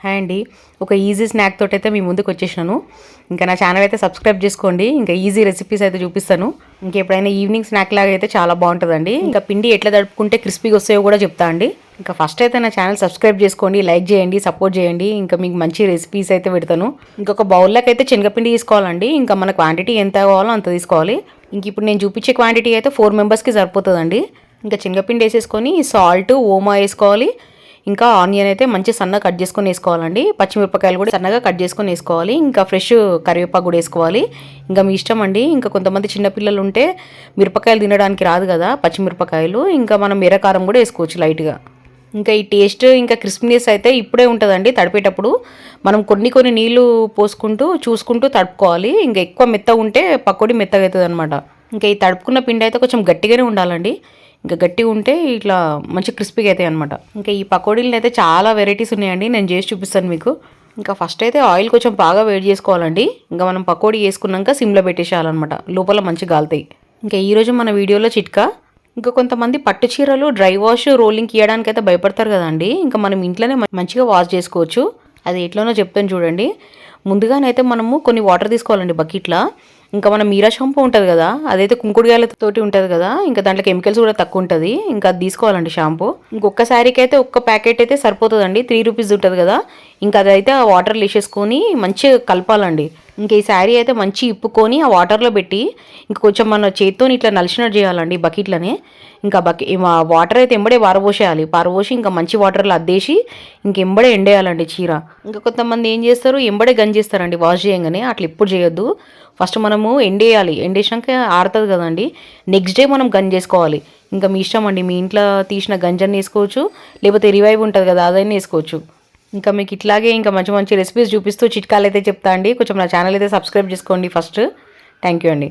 Hi అండి. ఒక easy snack తోటి అయితే మీ ముందుకు వచ్చేసాను. ఇంకా నా ఛానల్ అయితే సబ్స్క్రైబ్ చేసుకోండి. ఇంకా ఈజీ రెసిపీస్ అయితే చూపిస్తాను. ఇంకా ఎప్పుడైనా ఈవినింగ్ స్నాక్ లాగా అయితే చాలా బాగుంటుందండి. ఇంకా పిండి ఎట్లా తడుపుకుంటే క్రిస్పీగా వస్తాయో కూడా చెప్తా అండి. ఇంకా ఫస్ట్ అయితే నా ఛానల్ సబ్స్క్రైబ్ చేసుకోండి, లైక్ చేయండి, సపోర్ట్ చేయండి. ఇంకా మీకు మంచి రెసిపీస్ అయితే పెడతాను. ఇంకొక బౌల్లోకి అయితే శనగపిండి తీసుకోవాలండి. ఇంకా మన క్వాంటిటీ ఎంత కావాలో అంత తీసుకోవాలి. ఇంక ఇప్పుడు నేను చూపించే క్వాంటిటీ అయితే 4 మెంబర్స్కి సరిపోతుందండి. ఇంకా శనగపిండి వేసేసుకొని సాల్ట్, ఓమా వేసుకోవాలి. ఇంకా ఆనియన్ అయితే మంచి సన్నగా కట్ చేసుకొని వేసుకోవాలండి. పచ్చిమిరపకాయలు కూడా సన్నగా కట్ చేసుకొని వేసుకోవాలి. ఇంకా ఫ్రెష్ కరివేపాకు కూడా వేసుకోవాలి. ఇంకా మీ ఇష్టం అండి. ఇంకా కొంతమంది చిన్నపిల్లలు ఉంటే మిరపకాయలు తినడానికి రాదు కదా, పచ్చిమిరపకాయలు, ఇంకా మనం ఎర్రకారం కూడా వేసుకోవచ్చు లైట్గా. ఇంకా ఈ టేస్ట్ ఇంకా క్రిస్పీనెస్ అయితే ఇప్పుడే ఉంటుందండి. తడిపేటప్పుడు మనం కొన్ని నీళ్లు పోసుకుంటూ చూసుకుంటూ తడుపుకోవాలి. ఇంకా ఎక్కువ మెత్తగా ఉంటే పకోడీ మెత్తగా అవుతుంది అనమాట. ఇంకా ఈ తడుపుకున్న పిండి అయితే కొంచెం గట్టిగానే ఉండాలండి. ఇంకా గట్టిగా ఉంటే ఇట్లా మంచి క్రిస్పీగా అవుతాయి అనమాట. ఇంకా ఈ పకోడీలు అయితే చాలా వెరైటీస్ ఉన్నాయండి, నేను చేసి చూపిస్తాను మీకు. ఇంకా ఫస్ట్ అయితే ఆయిల్ కొంచెం బాగా వేడి చేసుకోవాలండి. ఇంకా మనం పకోడీ వేసుకున్నాక సిమ్లో పెట్టేసేయాలన్నమాట, లోపల మంచి గాలుతాయి. ఇంకా ఈరోజు మన వీడియోలో చిట్కా. ఇంకా కొంతమంది పట్టు చీరలు డ్రై వాష్ రోలింగ్కి ఇవ్వడానికి అయితే భయపడతారు కదండి. ఇంకా మనం ఇంట్లోనే మంచిగా వాష్ చేసుకోవచ్చు. అది ఎట్లనో చెప్తాను చూడండి. ముందుగానైతే మనము కొన్ని వాటర్ తీసుకోవాలండి బకెట్లో. ఇంకా మన మీరా షాంపూ ఉంటుంది కదా, అదైతే కుంకుడుగాయలతోటి ఉంటుంది కదా, ఇంకా దాంట్లో కెమికల్స్ కూడా తక్కువ ఉంటుంది. ఇంకా అది తీసుకోవాలండి షాంపూ. ఇంకొక శారీకి అయితే ఒక్క ప్యాకెట్ అయితే సరిపోతుందండి. 3 రూపీస్ ఉంటుంది కదా. ఇంకా అదైతే ఆ వాటర్లో వేసేసుకొని మంచిగా కలపాలండి. ఇంక ఈ శారీ అయితే మంచి ఇప్పుకొని ఆ వాటర్లో పెట్టి ఇంకా కొంచెం మన చేతితో ఇట్లా నలిచినట్టు చేయాలండి బకెట్లోనే. ఇంకా వాటర్ అయితే ఎంబడే పారబోసేయాలి. పారబోసి ఇంకా మంచి వాటర్లో అద్దేసి ఎంబడే ఎండేయాలండి చీర. ఇంకా కొంతమంది ఏం చేస్తారు, ఎంబడే గంజేస్తారండి వాష్ చేయగానే. అట్లా ఎప్పుడు చేయొద్దు. ఫస్ట్ మనము ఎండేయాలి. ఎండేసాక ఆరుతుంది కదండి, నెక్స్ట్ డే మనం గంజి చేసుకోవాలి. ఇంకా మీ ఇష్టం అండి. మీ ఇంట్లో తీసిన గంజని వేసుకోవచ్చు, లేకపోతే రివైవ్ ఉంటుంది కదా అదైనా వేసుకోవచ్చు. ఇంకా మీకు ఇట్లాగే ఇంకా మంచి మంచి రెసిపీస్ చూపిస్తూ చిట్కాలు అయితే చెప్తా అండి. కొంచెం నా ఛానల్ అయితే సబ్స్క్రైబ్ చేసుకోండి ఫస్ట్. థ్యాంక్ యూ అండి.